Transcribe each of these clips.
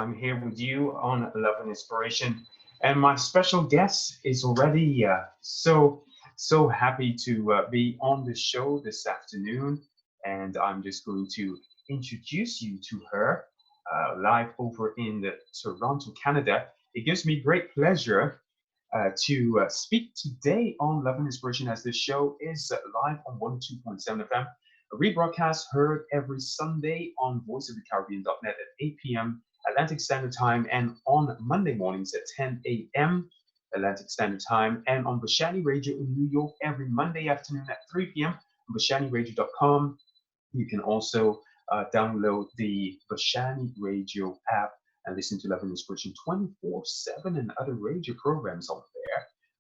I'm here with you on Love and Inspiration, and my special guest is already so happy to be on the show this afternoon, and I'm just going to introduce you to her live over in Toronto, Canada. It gives me great pleasure to speak today on Love and Inspiration as the show is live on 102.7 FM. A rebroadcast heard every Sunday on voiceofthecaribbean.net at 8 p.m. Atlantic Standard Time and on Monday mornings at 10 a.m. Atlantic Standard Time and on Bashani Radio in New York every Monday afternoon at 3 p.m. on BashaniRadio.com. You can also download the Bashani Radio app and listen to Love and Inspiration 24/7 and other radio programs on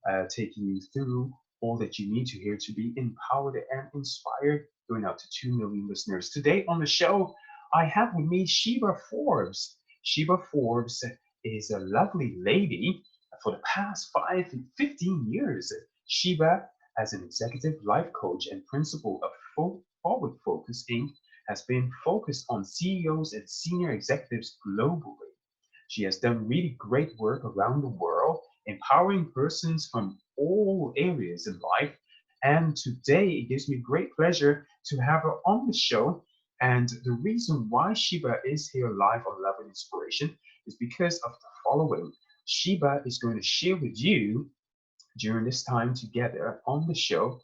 there, taking you through all that you need to hear to be empowered and inspired, going out to 2 million listeners. Today on the show, I have with me Sheba Forbes. Sheba Forbes is a lovely lady. For the past 15 years, Sheba, as an executive life coach and principal of Forward Focus Inc., has been focused on CEOs and senior executives globally. She has done really great work around the world, empowering persons from all areas in life. And today it gives me great pleasure to have her on the show. And the reason why Sheba is here live on Love and Inspiration is because of the following. Sheba is going to share with you during this time together on the show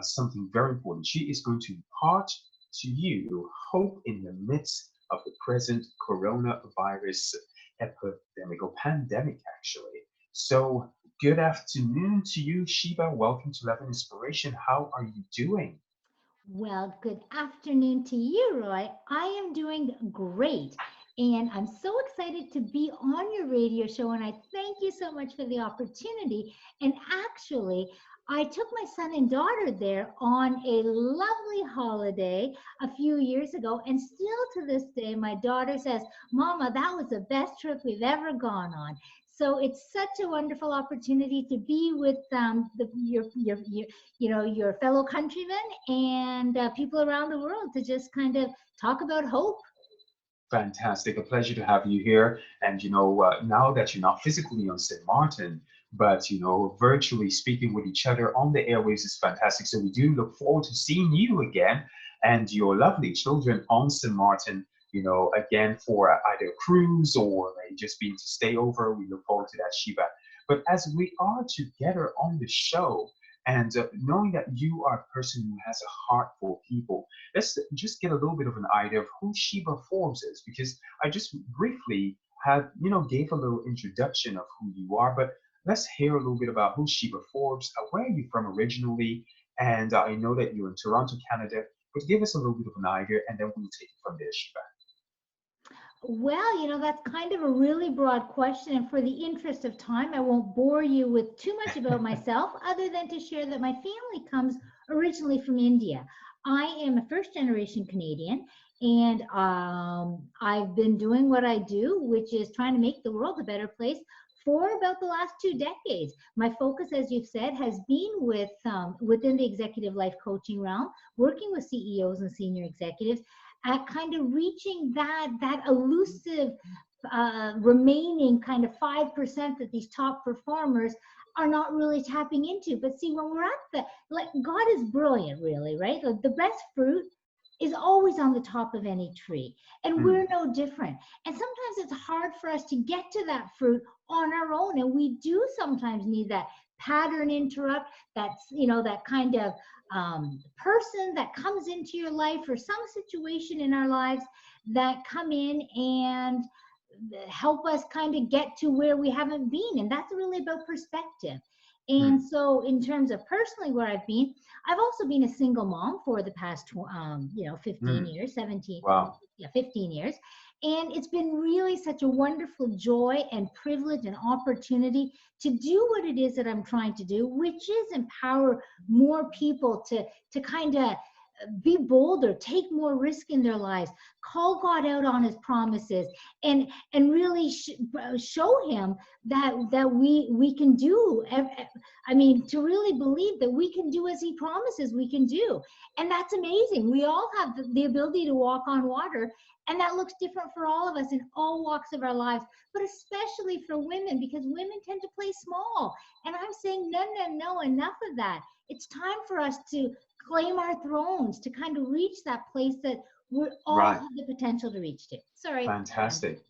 something very important. She is going to impart to you hope in the midst of the present coronavirus epidemic or pandemic, actually. So, good afternoon to you, Sheba. Welcome to Love and Inspiration. How are you doing? Well, good afternoon to you, Roy. I am doing great. And I'm so excited to be on your radio show. And I thank you so much for the opportunity. And actually, I took my son and daughter there on a lovely holiday a few years ago. And still to this day, my daughter says, Mama, that was the best trip we've ever gone on. So it's such a wonderful opportunity to be with your fellow countrymen and people around the world to just kind of talk about hope. Fantastic. A pleasure to have you here. And, now that you're not physically on St. Martin, but, virtually speaking with each other on the airwaves is fantastic. So we do look forward to seeing you again and your lovely children on St. Martin, again for either a cruise or just being to stay over. We look forward to that, Shiva. But as we are together on the show, and knowing that you are a person who has a heart for people, let's just get a little bit of an idea of who Sheba Forbes is, because I just briefly gave a little introduction of who you are, but let's hear a little bit about who Sheba Forbes, where are you from originally, and I know that you're in Toronto, Canada, but give us a little bit of an idea, and then we'll take it from there, Sheba. Well, that's kind of a really broad question. And for the interest of time, I won't bore you with too much about myself, other than to share that my family comes originally from India. I am a first generation Canadian, and I've been doing what I do, which is trying to make the world a better place for about the last 2 decades. My focus, as you've said, has been within the executive life coaching realm, working with CEOs and senior executives at kind of reaching that elusive remaining kind of 5% that these top performers are not really tapping into. But see, when we're at like, God is brilliant, really, right? Like, the best fruit is always on the top of any tree, and we're no different. And sometimes it's hard for us to get to that fruit on our own, and we do sometimes need that pattern interrupt, that kind of person that comes into your life, or some situation in our lives that come in and help us kind of get to where we haven't been. And that's really about perspective. And Mm. so, in terms of personally where I've been, I've also been a single mom for the past 15 Mm. years, 17, Wow. yeah, 15 years. And it's been really such a wonderful joy and privilege and opportunity to do what it is that I'm trying to do, which is empower more people to kind of be bolder, take more risk in their lives, call God out on his promises, and really show him that we can do. I mean, to really believe that we can do as he promises we can do. And that's amazing. We all have the ability to walk on water, and that looks different for all of us in all walks of our lives, but especially for women, because women tend to play small. And I'm saying, no, no, no, enough of that. It's time for us to claim our thrones, to kind of reach that place that we all Right. have the potential to reach to. Sorry. Fantastic.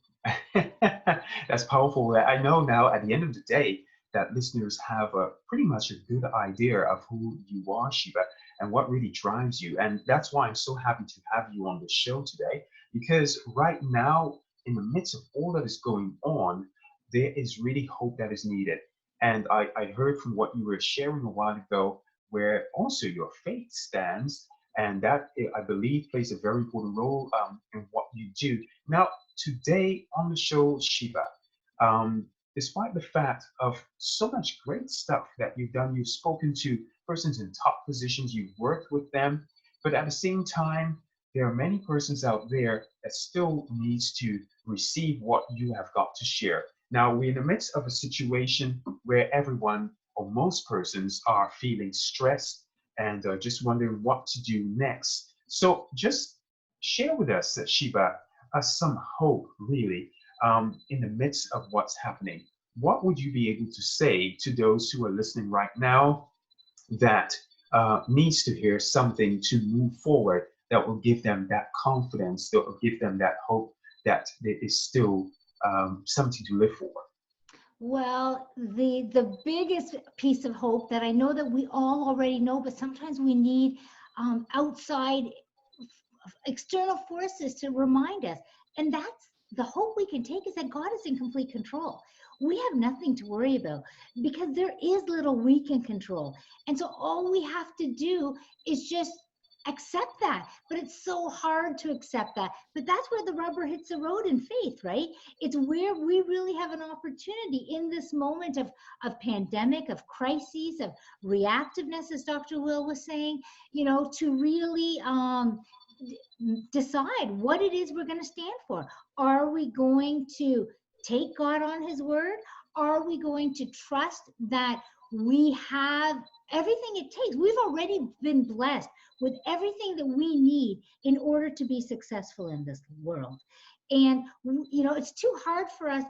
That's powerful. I know now at the end of the day that listeners have a pretty much a good idea of who you are, Sheba, and what really drives you. And that's why I'm so happy to have you on the show today, because right now, in the midst of all that is going on, there is really hope that is needed. And I heard from what you were sharing a while ago, where also your faith stands, and that I believe plays a very important role in what you do. Now, today on the show, Sheba, um, despite the fact of so much great stuff that you've done, you've spoken to persons in top positions, you've worked with them, but at the same time, there are many persons out there that still needs to receive what you have got to share. Now, we're in the midst of a situation where everyone or most persons are feeling stressed and just wondering what to do next. So just share with us, Sheba, some hope, really, in the midst of what's happening. What would you be able to say to those who are listening right now that needs to hear something to move forward, that will give them that confidence, that will give them that hope that there is still something to live for? Well, the biggest piece of hope that I know that we all already know, but sometimes we need outside external forces to remind us. And that's the hope we can take, is that God is in complete control. We have nothing to worry about because there is little we can control. And so all we have to do is just accept that. But it's so hard to accept that. But that's where the rubber hits the road in faith, right? It's where we really have an opportunity in this moment of pandemic, of crises, of reactiveness, as Dr. Will was saying, to really decide what it is we're going to stand for. Are we going to take God on his word? Are we going to trust that we have everything it takes? We've already been blessed with everything that we need in order to be successful in this world. And, it's too hard for us,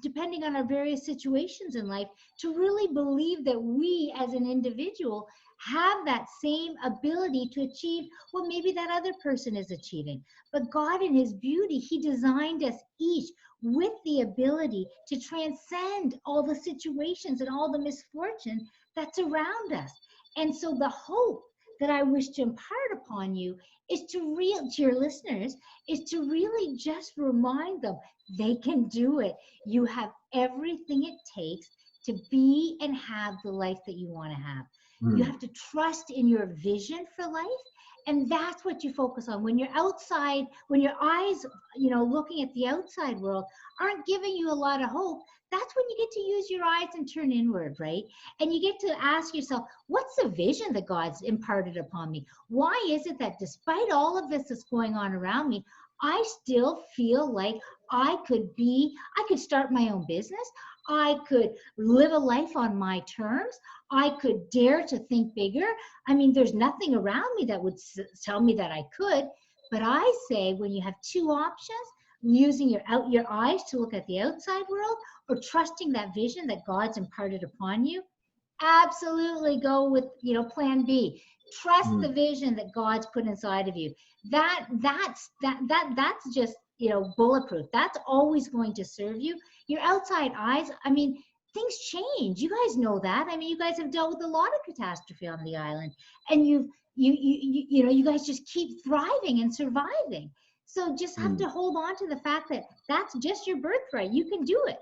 depending on our various situations in life, to really believe that we as an individual have that same ability to achieve what maybe that other person is achieving. But God, in his beauty, he designed us each with the ability to transcend all the situations and all the misfortune that's around us. And so the hope that I wish to impart upon you is to your listeners, is to really just remind them they can do it. You have everything it takes to be and have the life that you want to have. You have to trust in your vision for life. And that's what you focus on. When you're outside, when your eyes, looking at the outside world aren't giving you a lot of hope, that's when you get to use your eyes and turn inward, right? And you get to ask yourself, what's the vision that God's imparted upon me? Why is it that despite all of this that's going on around me, I still feel like I could start my own business. I could live a life on my terms. I could dare to think bigger. I mean, there's nothing around me that would tell me that I could. But I say, when you have two options, using your eyes to look at the outside world, or trusting that vision that God's imparted upon you, absolutely go with plan B. Trust the vision that God's put inside of you. That's just bulletproof. That's always going to serve you. Your outside eyes, I mean, things change. You guys know that. I mean, you guys have dealt with a lot of catastrophe on the island, and you guys just keep thriving and surviving. So just have to hold on to the fact that that's just your birthright. You can do it.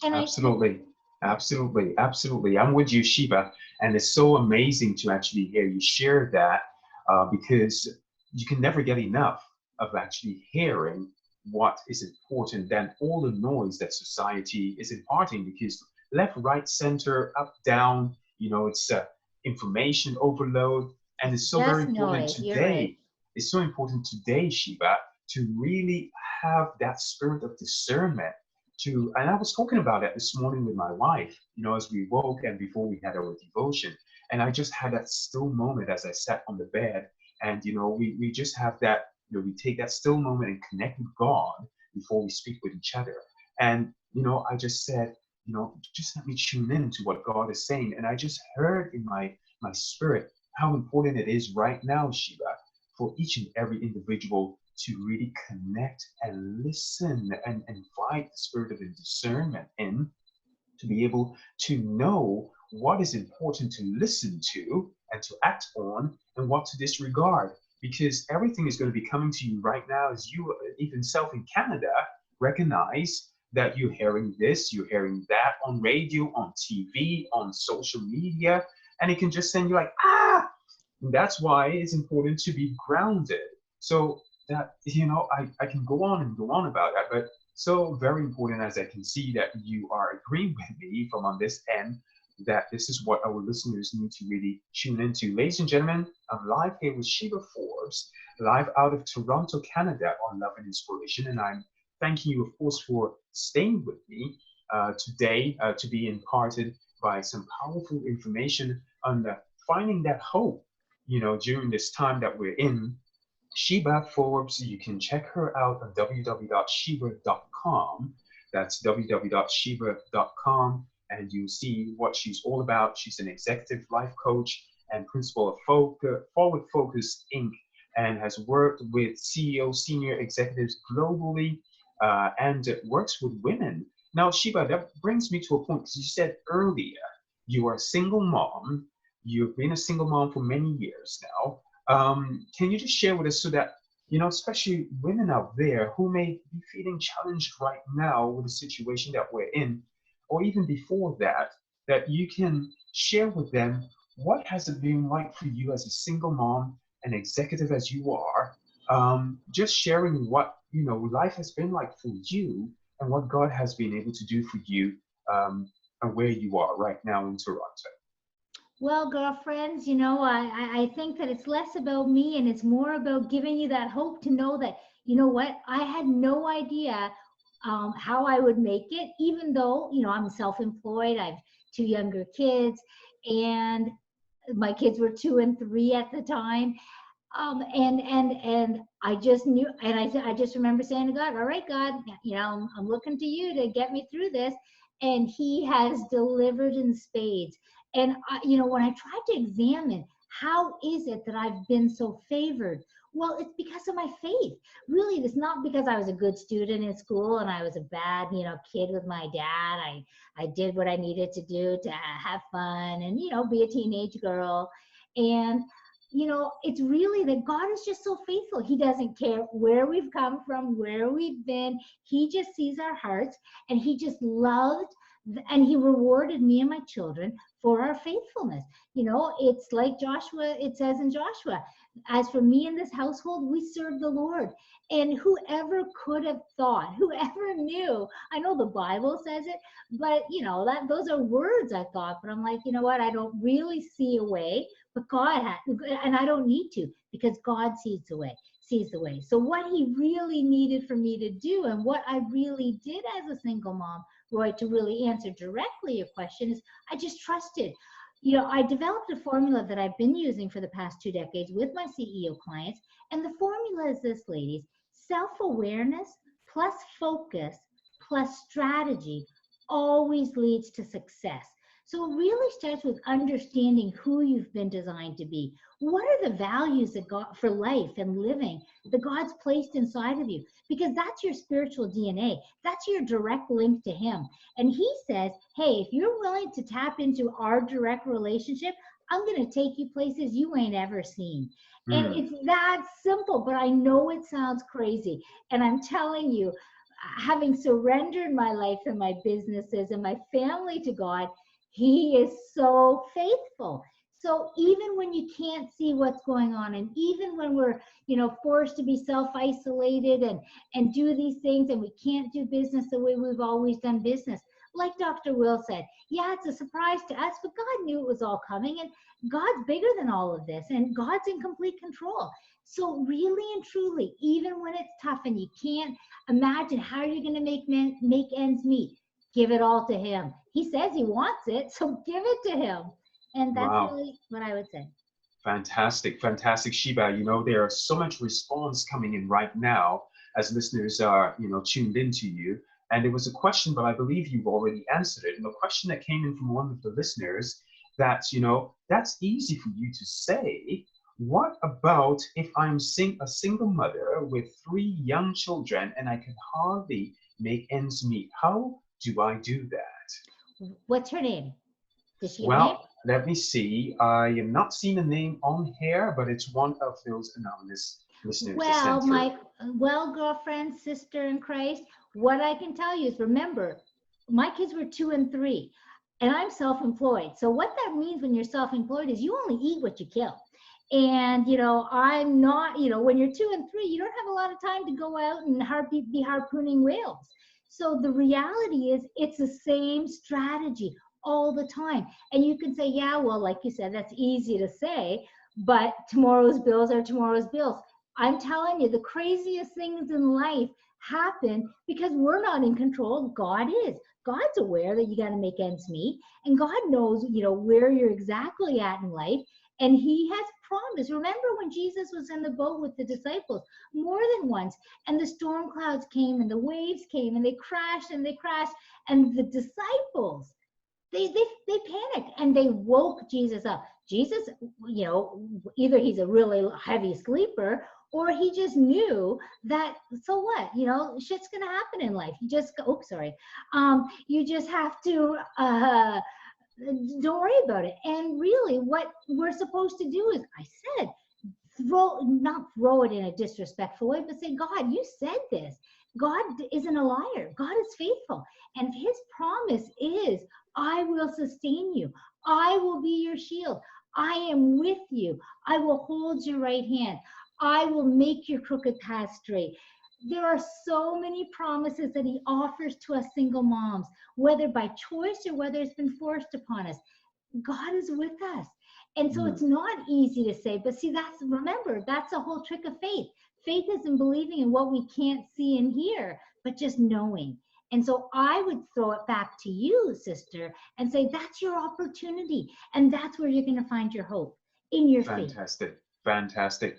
And Absolutely. Absolutely. Absolutely. I'm with you, Sheba. And it's so amazing to actually hear you share that because you can never get enough of actually hearing what is important than all the noise that society is imparting, because left, right, center, up, down, it's information overload. And it's so very Just important noise. You're right. today. It's so important today, Shiva, to really have that spirit of discernment. And I was talking about it this morning with my wife, as we woke and before we had our devotion. And I just had that still moment as I sat on the bed. And, we just have that, we take that still moment and connect with God before we speak with each other. And, I just said, just let me tune in to what God is saying. And I just heard in my spirit how important it is right now, Shiva, for each and every individual to really connect and listen and invite the spirit of discernment in, to be able to know what is important to listen to and to act on, and what to disregard. Because everything is going to be coming to you right now, as you even self in Canada recognize that you're hearing this, you're hearing that on radio, on TV, on social media, and it can just send you like, ah! And that's why it's important to be grounded. So that, I can go on and go on about that, but so very important, as I can see that you are agreeing with me from on this end, that this is what our listeners need to really tune into. Ladies and gentlemen, I'm live here with Shiva Forbes, live out of Toronto, Canada on Love and Inspiration. And I'm thanking you, of course, for staying with me today to be imparted by some powerful information on finding that hope, during this time that we're in. Shiva Forbes, you can check her out on www.shiva.com. That's www.shiva.com, and you'll see what she's all about. She's an executive life coach and principal of Forward Focus Inc., and has worked with CEOs, senior executives globally, and works with women. Now, Shiva, that brings me to a point, because you said earlier you are a single mom. You've been a single mom for many years now. Can you just share with us, so that, especially women out there who may be feeling challenged right now with the situation that we're in, or even before that, that you can share with them, what has it been like for you as a single mom, an executive as you are, just sharing what, life has been like for you, and what God has been able to do for you, and where you are right now in Toronto. Well, girlfriends, I think that it's less about me and it's more about giving you that hope to know that, you know what, I had no idea how I would make it, even though, I'm self-employed, I have two younger kids, and my kids were 2 and 3 at the time. And I just knew, and I just remember saying to God, all right, God, I'm looking to you to get me through this. And he has delivered in spades. And, when I tried to examine, how is it that I've been so favored? Well, it's because of my faith. Really, it's not because I was a good student in school and I was a bad, kid with my dad. I did what I needed to do to have fun and, be a teenage girl. And, it's really that God is just so faithful. He doesn't care where we've come from, where we've been. He just sees our hearts, and he just loved, and he rewarded me and my children for our faithfulness. It's like Joshua, it says in Joshua, as for me and this household, we serve the Lord. And whoever could have thought, whoever knew, I know the Bible says it, but those are words I thought, but I'm like, you know what, I don't really see a way, but God has, and I don't need to, because God sees the way. So what he really needed for me to do, and what I really did as a single mom, Roy, to really answer directly your question, is I just trusted. I developed a formula that I've been using for the past 2 decades with my CEO clients. And the formula is this, ladies: self-awareness plus focus plus strategy always leads to success. So it really starts with understanding who you've been designed to be. What are the values that God, for life and living, that God's placed inside of you? Because that's your spiritual DNA. That's your direct link to him. And he says, hey, if you're willing to tap into our direct relationship, I'm going to take you places you ain't ever seen. And it's that simple, but I know it sounds crazy. And I'm telling you, having surrendered my life and my businesses and my family to God, he is so faithful. So even when you can't see what's going on, and even when we're, forced to be self-isolated and do these things, and we can't do business the way we've always done business, like Dr. Will said, yeah, it's a surprise to us, but God knew it was all coming, and God's bigger than all of this, and God's in complete control. So really and truly, even when it's tough and you can't imagine how you're going to make ends meet, give it all to him. He says he wants it, so give it to him. And that's Wow. really what I would say. Fantastic, fantastic, Sheba. There are so much response coming in right now as listeners are, tuned into you. And there was a question, but I believe you've already answered it. And the question that came in from one of the listeners that, that's easy for you to say. What about if I'm a single mother with 3 young children and I can hardly make ends meet? How do I do that? What's her name? Does she have a name? Well, let me see. I am not seeing a name on here, but it's one of those anonymous listeners. Well, girlfriend, sister in Christ, what I can tell you is, remember, my kids were 2 and 3, and I'm self-employed. So what that means when you're self-employed is you only eat what you kill. And, I'm not, when you're 2 and 3, you don't have a lot of time to go out and be harpooning whales. So the reality is it's the same strategy all the time. And you can say, yeah, well, like you said, that's easy to say, but tomorrow's bills are tomorrow's bills. I'm telling you, the craziest things in life happen because we're not in control. God is. God's aware that you got to make ends meet, and God knows, where you're exactly at in life. And he has promised. Remember when Jesus was in the boat with the disciples more than once, and the storm clouds came and the waves came and they crashed, and the disciples, they panicked and they woke Jesus up. Jesus, either he's a really heavy sleeper or he just knew that, so what, shit's gonna happen in life. You just go, you just have to don't worry about it. And really what we're supposed to do is, I said, not throw it in a disrespectful way, but say, God, you said this. God isn't a liar. God is faithful. And his promise is, I will sustain you. I will be your shield. I am with you. I will hold your right hand. I will make your crooked path straight. There are so many promises that he offers to us single moms, whether by choice or whether it's been forced upon us. God is with us. And so it's not easy to say, but see, remember, that's the whole trick of faith. Faith isn't believing in what we can't see and hear, but just knowing. And so I would throw it back to you, sister, and say, that's your opportunity. And that's where you're going to find your hope, in your faith. Fantastic, fantastic.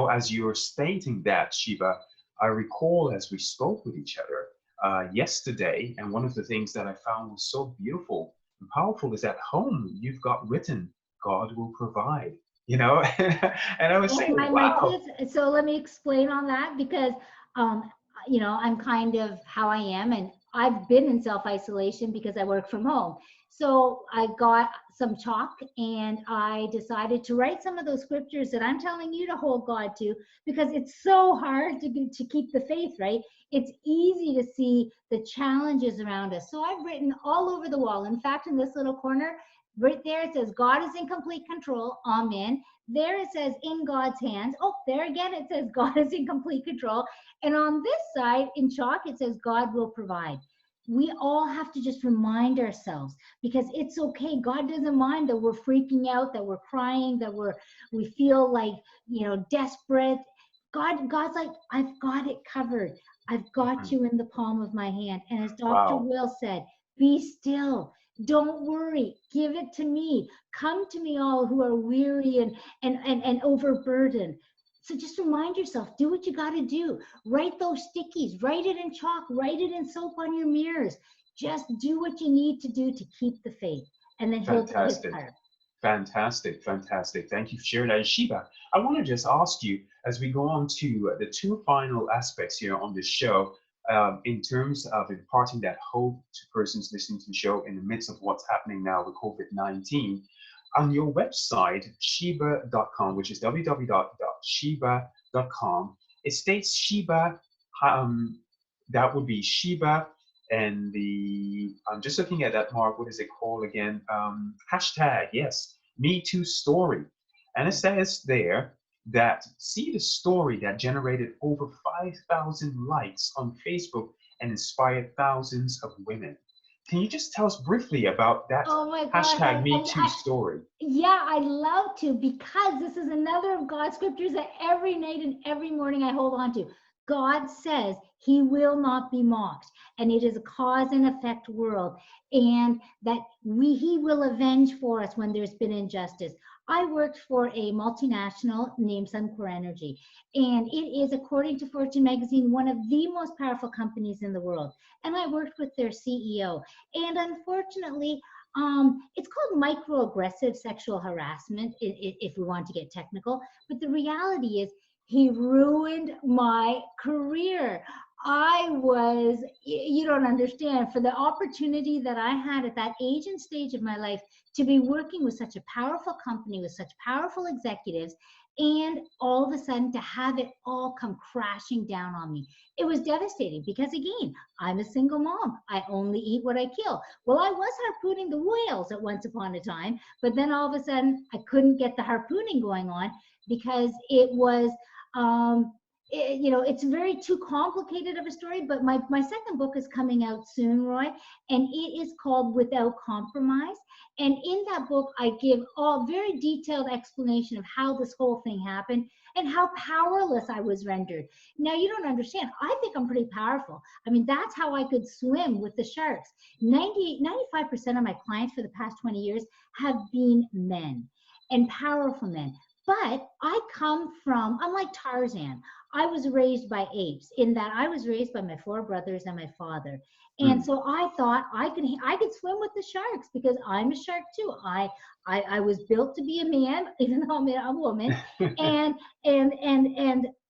As you were stating that, Sheba, I recall as we spoke with each other yesterday, and one of the things that I found was so beautiful and powerful is at home, you've got written, God will provide, and I was saying, wow. So let me explain on that, because, I'm kind of how I am, and I've been in self-isolation because I work from home. So I got some chalk and I decided to write some of those scriptures that I'm telling you to hold God to, because it's so hard to keep the faith, right? It's easy to see the challenges around us. So I've written all over the wall. In fact, in this little corner, right there, it says, God is in complete control. Amen. There it says, in God's hands. Oh, there again, it says, God is in complete control. And on this side, in chalk, it says, God will provide. We all have to just remind ourselves, because it's okay. God doesn't mind that we're freaking out, that we're crying, that we feel like, desperate. God's like, I've got it covered. I've got you in the palm of my hand. And as Dr. Will said, be still. Don't worry. Give it to me. Come to me, all who are weary and overburdened. So just remind yourself, do what you got to do. Write those stickies, write it in chalk, write it in soap on your mirrors. Just do what you need to do to keep the faith. And then he'll do his part. Fantastic, fantastic. Thank you for sharing that. Sheba, I want to just ask you, as we go on to the 2 final aspects here on this show, in terms of imparting that hope to persons listening to the show in the midst of what's happening now with COVID-19, on your website, sheba.com, which is www.sheba.com, it states Sheba, that would be Sheba, and I'm just looking at that, Mark, what is it called again? Hashtag, yes, Me Too Story. And it says there that, see the story that generated over 5,000 likes on Facebook and inspired thousands of women. can you just tell us briefly about that Oh my gosh, hashtag Me Too story? yeah, I'd love to, because this is another of God's scriptures that every night and every morning I hold on to. God says he will not be mocked, and it is a cause and effect world, and that he will avenge for us when there's been injustice. I worked for a multinational named Suncor Energy, and it is, according to Fortune magazine, one of the most powerful companies in the world. And I worked with their CEO. And unfortunately, it's called microaggressive sexual harassment, if we want to get technical. But the reality is, he ruined my career. I was, you don't understand, for the opportunity that I had at that age and stage of my life to be working with such a powerful company, with such powerful executives, and all of a sudden to have it all come crashing down on me. It was devastating because, again, I'm a single mom. I only eat what I kill. Well, I was harpooning the whales at once upon a time, but then all of a sudden I couldn't get the harpooning going on because it was, it's very too complicated of a story. But my second book is coming out soon, Roy, and it is called Without Compromise. And in that book, I give all very detailed explanation of how this whole thing happened and how powerless I was rendered. Now, you don't understand. I think I'm pretty powerful. I mean, that's how I could swim with the sharks. 95% of my clients for the past 20 years have been men, and powerful men. But I come from, unlike Tarzan, I was raised by apes, in that I was raised by my four brothers and my father. And Mm. so I thought I could swim with the sharks because I'm a shark too. I was built to be a man, even though I'm a woman, and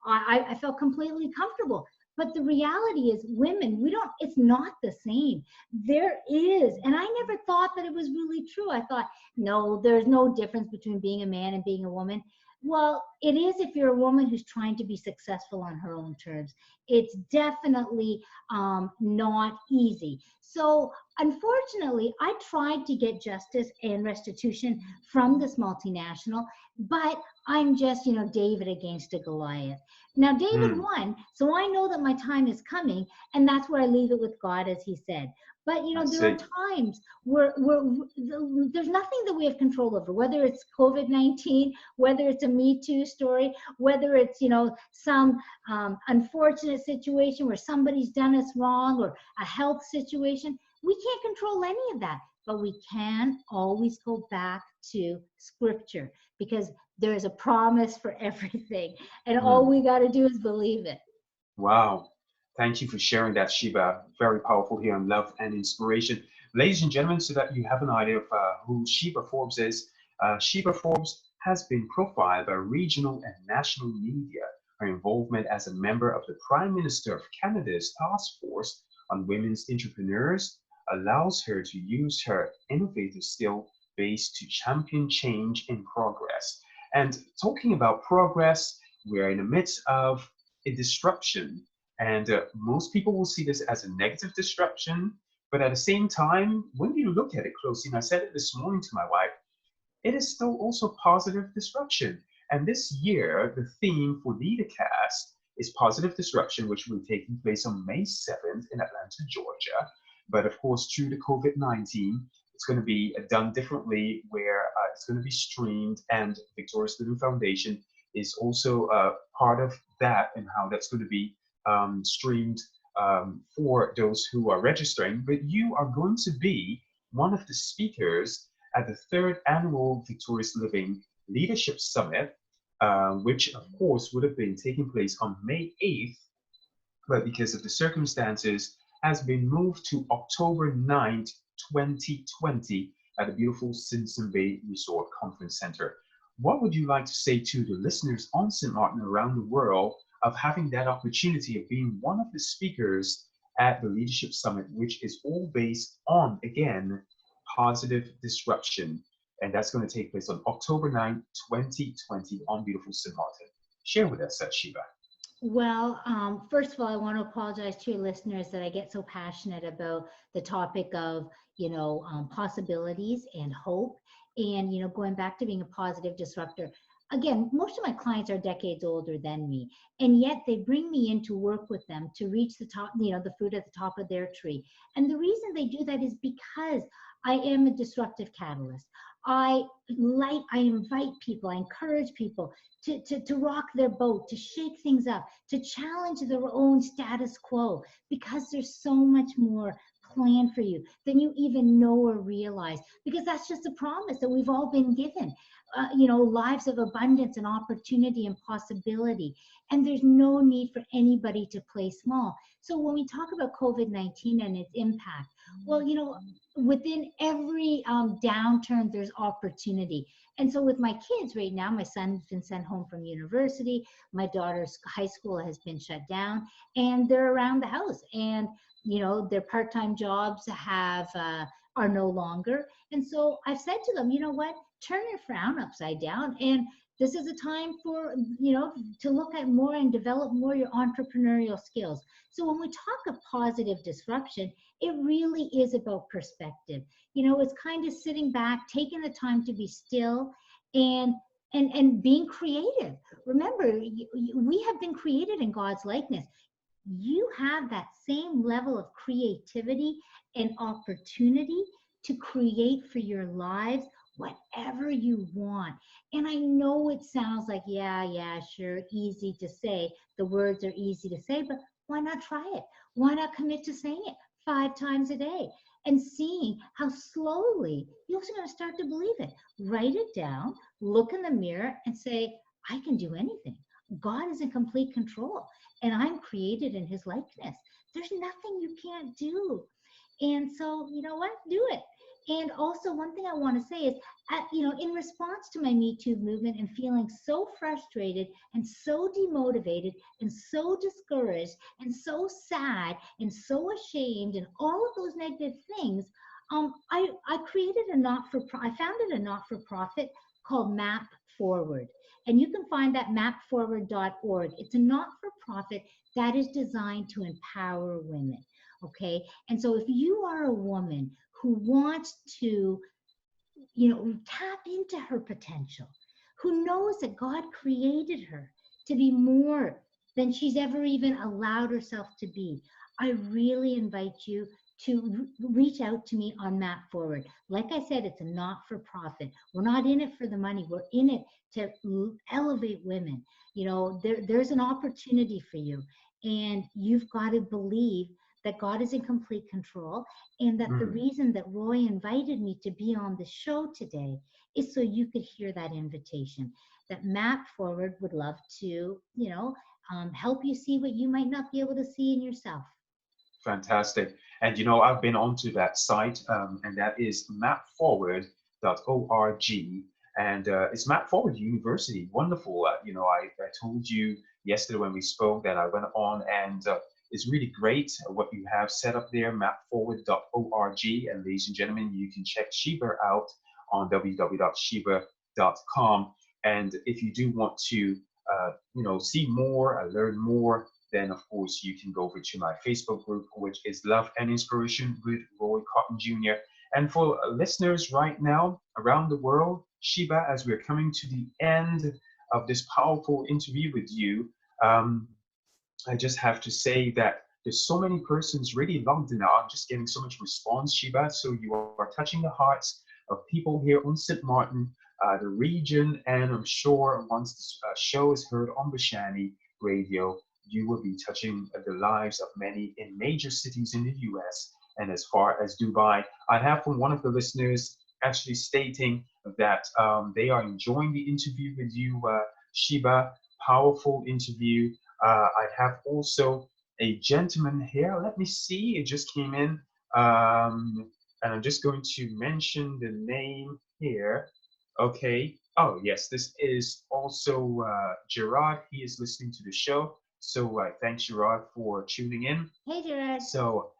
I felt completely comfortable. But the reality is, women, it's not the same. There is, and I never thought that it was really true. I thought, no, there's no difference between being a man and being a woman. Well, it is if you're a woman who's trying to be successful on her own terms. It's definitely not easy. So, unfortunately, I tried to get justice and restitution from this multinational, but I'm just, David against a Goliath. Now, David Mm, won, so I know that my time is coming, and that's where I leave it with God, as he said. But, I there are see. times where there's nothing that we have control over, whether it's COVID-19, whether it's a Me Too story, whether it's, some unfortunate situation where somebody's done us wrong, or a health situation. We can't control any of that, but we can always go back to scripture, because there's a promise for everything, and all Mm. we got to do is believe it. Wow. Thank you for sharing that, Sheba. Very powerful here on love and inspiration. Ladies and gentlemen, so that you have an idea of who Sheba Forbes is, Sheba Forbes has been profiled by regional and national media. Her involvement as a member of the Prime Minister of Canada's Task Force on Women's Entrepreneurs allows her to use her innovative skill base to champion change in progress. And talking about progress, we're in the midst of a disruption. And most people will see this as a negative disruption. But at the same time, when you look at it closely, and I said it this morning to my wife, it is still also positive disruption. And this year, the theme for LeaderCast is positive disruption, which will be taking place on May 7th in Atlanta, Georgia. But of course, due to COVID-19, it's going to be done differently, where it's going to be streamed, and Victoria's Living Foundation is also part of that, and how that's going to be streamed for those who are registering. But you are going to be one of the speakers at the third annual Victoria's Living Leadership Summit, which of course would have been taking place on May 8th, but because of the circumstances has been moved to October 9th, 2020 at the beautiful Simpson Bay Resort Conference Center. What would you like to say to the listeners on St. Martin around the world of having that opportunity of being one of the speakers at the Leadership Summit, which is all based on, again, positive disruption? And that's going to take place on October 9th, 2020 on beautiful St. Martin. Share with us, Sheba. Well, first of all, I want to apologize to your listeners that I get so passionate about the topic of, possibilities and hope, and, going back to being a positive disruptor. again, most of my clients are decades older than me, and yet they bring me in to work with them to reach the top, the fruit at the top of their tree. And the reason they do that is because I am a disruptive catalyst. I invite people, I encourage people to rock their boat, to shake things up, to challenge their own status quo, because there's so much more planned for you than you even know or realize, because that's just a promise that we've all been given. Lives of abundance and opportunity and possibility. And there's no need for anybody to play small. So when we talk about COVID-19 and its impact, well, within every downturn, there's opportunity. And so with my kids right now, my son's been sent home from university, my daughter's high school has been shut down, and they're around the house. And their part-time jobs are no longer. And so I've said to them, you know what, turn your frown upside down. And this is a time for, to look at more and develop more your entrepreneurial skills. So when we talk of positive disruption, it really is about perspective. It's kind of sitting back, taking the time to be still, and being creative. Remember, we have been created in God's likeness. You have that same level of creativity and opportunity to create for your lives whatever you want. And I know it sounds like, yeah, sure, easy to say. The words are easy to say, but why not try it? Why not commit to saying it 5 times a day and seeing how slowly you're also going to start to believe it? Write it down, look in the mirror and say, I can do anything. God is in complete control, and I'm created in his likeness. There's nothing you can't do. And so, you know what? Do it. And also, one thing I want to say is, in response to my Me Too movement and feeling so frustrated and so demotivated and so discouraged and so sad and so ashamed and all of those negative things, I founded a not-for-profit called Map Forward. And you can find that mapforward.org. It's a not-for-profit that is designed to empower women. Okay. And so if you are a woman who wants to, tap into her potential, who knows that God created her to be more than she's ever even allowed herself to be, I really invite you to reach out to me on Map Forward. Like I said, it's a not-for-profit. We're not in it for the money. We're in it to elevate women. There's an opportunity for you, and you've got to believe that God is in complete control, and that the reason that Roy invited me to be on the show today is so you could hear that invitation. That Map Forward would love to, help you see what you might not be able to see in yourself. Fantastic. And I've been onto that site, and that is mapforward.org. And it's Map Forward University. Wonderful. I told you yesterday when we spoke that I went on, and it's really great what you have set up there, mapforward.org. And ladies and gentlemen, you can check Sheba out on www.sheba.com. And if you do want to, see more, learn more, then of course you can go over to my Facebook group, which is Love and Inspiration with Roy Cotton Jr. And for listeners right now around the world, Sheba, as we're coming to the end of this powerful interview with you, I just have to say that there's so many persons really logged in now. I'm just getting so much response, Sheba. So you are touching the hearts of people here on St. Martin, the region, and I'm sure once this show is heard on Bashani Radio, you will be touching the lives of many in major cities in the US and as far as Dubai. I have from one of the listeners actually stating that they are enjoying the interview with you, Sheba. Powerful interview. I have also a gentleman here. Let me see. It just came in. And I'm just going to mention the name here. Okay. Oh, yes. This is also Gerard. He is listening to the show. So thanks, Gerard, for tuning in. Hey, Gerard. So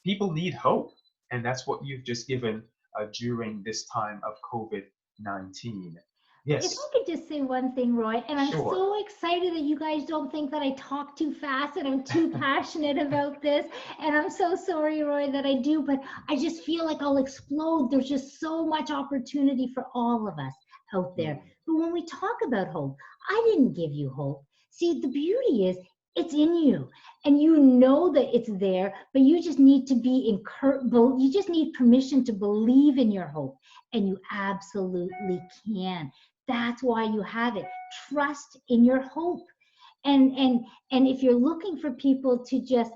people need hope. And that's what you've just given during this time of COVID-19. Yes. If I could just say one thing, Roy, and I'm Sure. so excited that you guys don't think that I talk too fast and I'm too passionate about this. And I'm so sorry, Roy, that I do, but I just feel like I'll explode. There's just so much opportunity for all of us. out there. Mm. But when we talk about hope, I didn't give you hope. See, the beauty is it's in you, and you know that it's there, but you just need to be encouraged. You just need permission to believe in your hope, and you absolutely can. That's why you have it. Trust in your hope. And if you're looking for people to just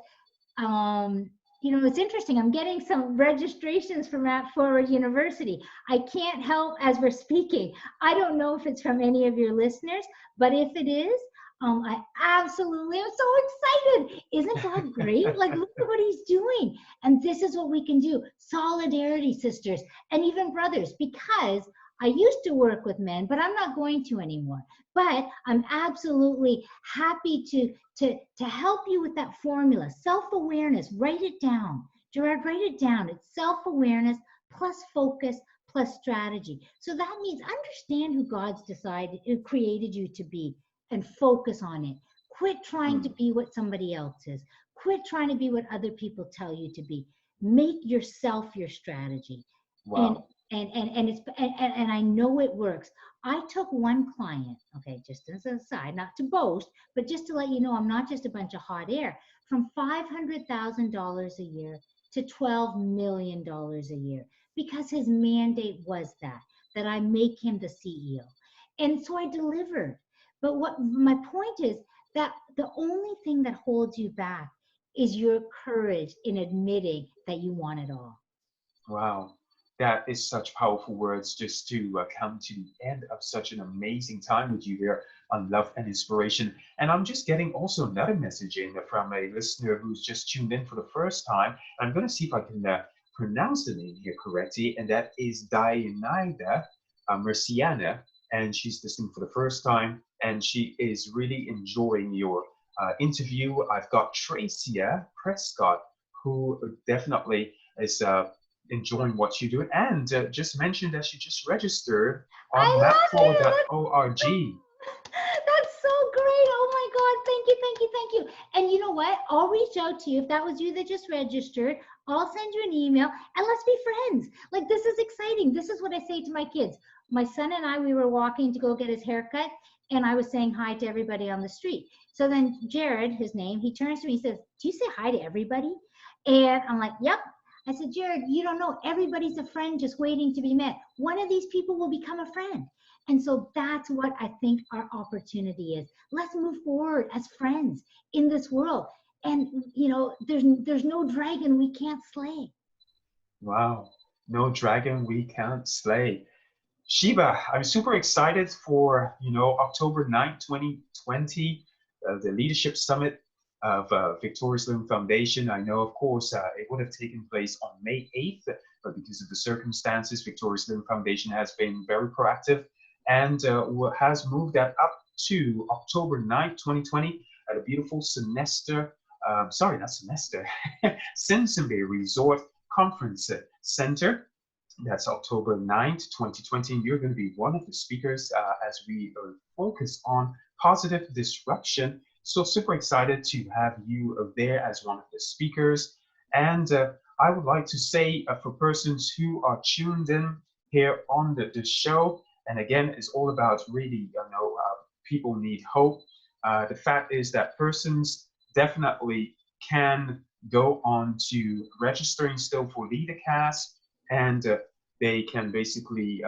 um, it's interesting. I'm getting some registrations from Matt Forward University. I can't help as we're speaking. I don't know if it's from any of your listeners, but if it is, I absolutely am so excited. Isn't God great? Like, look at what he's doing. And this is what we can do. Solidarity, sisters, and even brothers, because I used to work with men, but I'm not going to anymore. But I'm absolutely happy to help you with that formula. Self-awareness, write it down. Gerard, write it down. It's self-awareness plus focus plus strategy. So that means understand who God's decided, who created you to be, and focus on it. Quit trying to Mm. be what somebody else is. Quit trying to be what other people tell you to be. Make yourself your strategy. And Wow. and I know it works. I took one client, okay, just as an aside, not to boast, but just to let you know, I'm not just a bunch of hot air, from $500,000 a year to $12 million a year, because his mandate was that I make him the CEO. And so I delivered. But what my point is that the only thing that holds you back is your courage in admitting that you want it all. Wow, that is such powerful words just to come to the end of such an amazing time with you here on Love and Inspiration. And I'm just getting also another message in from a listener who's just tuned in for the first time. I'm going to see if I can pronounce the name here correctly, and that is Dianida Merciana. And she's listening for the first time, and she is really enjoying your interview. I've got Tracia Prescott, who definitely is enjoying what you do, and just mentioned that you just registered on I love you. mapforward.org. That's so great. Oh my God. Thank you, thank you, thank you. And you know what? I'll reach out to you. If that was you that just registered, I'll send you an email and let's be friends. Like, this is exciting. This is what I say to my kids. My son and I, we were walking to go get his haircut, and I was saying hi to everybody on the street. So then Jared, his name, he turns to me and says, "Do you say hi to everybody?" And I'm like, "Yep." I said, "Jared, you don't know. Everybody's a friend just waiting to be met. One of these people will become a friend." And so that's what I think our opportunity is. Let's move forward as friends in this world. And there's no dragon we can't slay. Wow, no dragon we can't slay. Shiva, I'm super excited for October 9th, 2020, the Leadership Summit of Victorious Living Foundation. I know, of course, it would have taken place on May 8th, but because of the circumstances, Victorious Living Foundation has been very proactive and has moved that up to October 9th, 2020 at a beautiful sorry, not Semester, Simpson Bay Resort Conference Center. That's October 9th, 2020. You're going to be one of the speakers as we focus on positive disruption. So super excited to have you there as one of the speakers. And I would like to say for persons who are tuned in here on the show, and again, it's all about really, people need hope. The fact is that persons definitely can go on to registering still for LeaderCast, and they can basically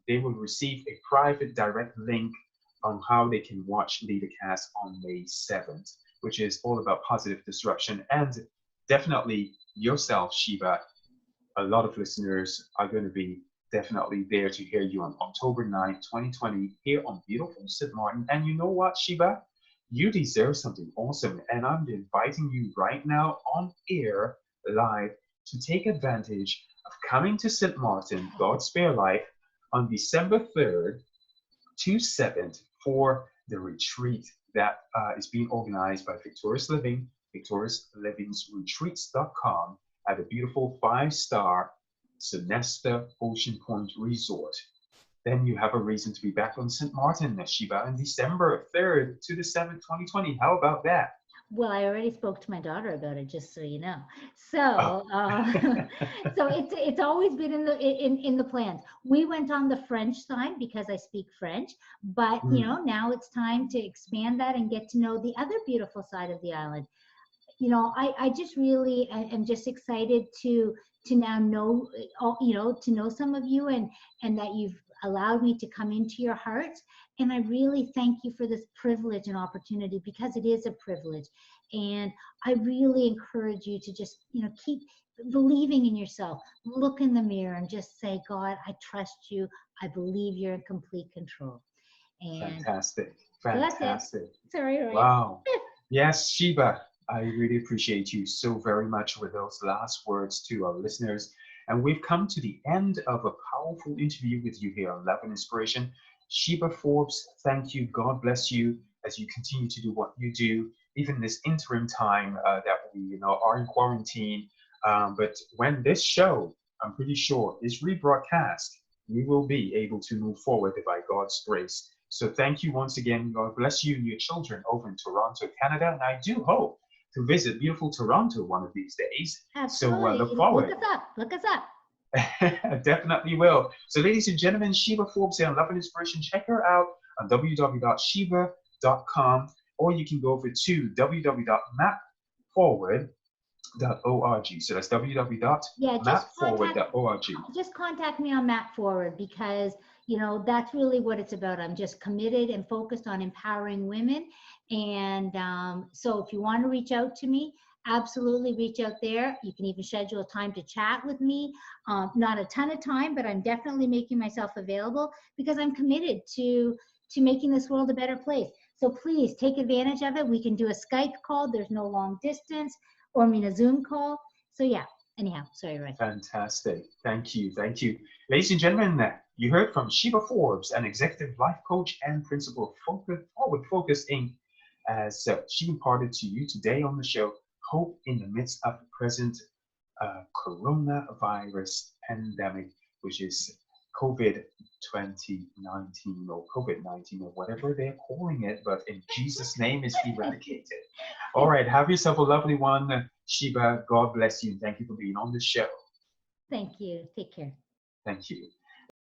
they will receive a private direct link on how they can watch LeaderCast on May 7th, which is all about positive disruption. And definitely yourself, Shiva, a lot of listeners are going to be definitely there to hear you on October 9th, 2020, here on beautiful St. Martin. And you know what, Shiva? You deserve something awesome. And I'm inviting you right now on air, live, to take advantage of coming to St. Martin, God Spare Life, on December 3rd to 7th for the retreat that is being organized by Victorious Living, victoriouslivingretreats.com, at a beautiful 5-star Sonesta Ocean Point Resort. Then you have a reason to be back on St. Martin, Shiva, on December 3rd to the 7th, 2020. How about that? Well, I already spoke to my daughter about it, just so you know. So, Oh. so it's always been in the plans. We went on the French side because I speak French, but Mm, now it's time to expand that and get to know the other beautiful side of the island. I just really am just excited to now know, to know some of you, and that you've allowed me to come into your hearts. And I really thank you for this privilege and opportunity, because it is a privilege. And I really encourage you to just, keep believing in yourself. Look in the mirror and just say, God, I trust you. I believe you're in complete control. And fantastic. so that's it. Fantastic. Sorry, Ryan. Wow. Yes, Sheba, I really appreciate you so very much with those last words to our listeners. And we've come to the end of a powerful interview with you here on Love and Inspiration. Sheba Forbes, thank you. God bless you as you continue to do what you do, even this interim time that we are in quarantine. But when this show, I'm pretty sure, is rebroadcast, we will be able to move forward by God's grace. So thank you once again. God bless you and your children over in Toronto, Canada. And I do hope to visit beautiful Toronto one of these days. So look Absolutely. Look forward. us up. Look us up. Definitely will. So ladies and gentlemen, Sheba Forbes here on Love and Inspiration. Check her out on www.sheba.com, or you can go over to www.mapforward.org. So that's Yeah, www.mapforward.org. just contact me on Map Forward, because that's really what it's about. I'm just committed and focused on empowering women. And so if you want to reach out to me, absolutely reach out there. You can even schedule a time to chat with me. Not a ton of time, but I'm definitely making myself available, because I'm committed to making this world a better place. So please take advantage of it. We can do a Skype call. There's no long distance, or a Zoom call. So yeah. Anyhow, sorry, Roy. Fantastic. Thank you. Thank you. Ladies and gentlemen, you heard from Sheba Forbes, an executive life coach and principal of Forward Focus Inc., as she imparted to you today on the show hope in the midst of the present coronavirus pandemic, which is COVID 2019 or COVID 19 or whatever they're calling it, but in Jesus' name is eradicated. All right, have yourself a lovely one, Sheba. God bless you, and thank you for being on the show. Thank you. Take care. Thank you.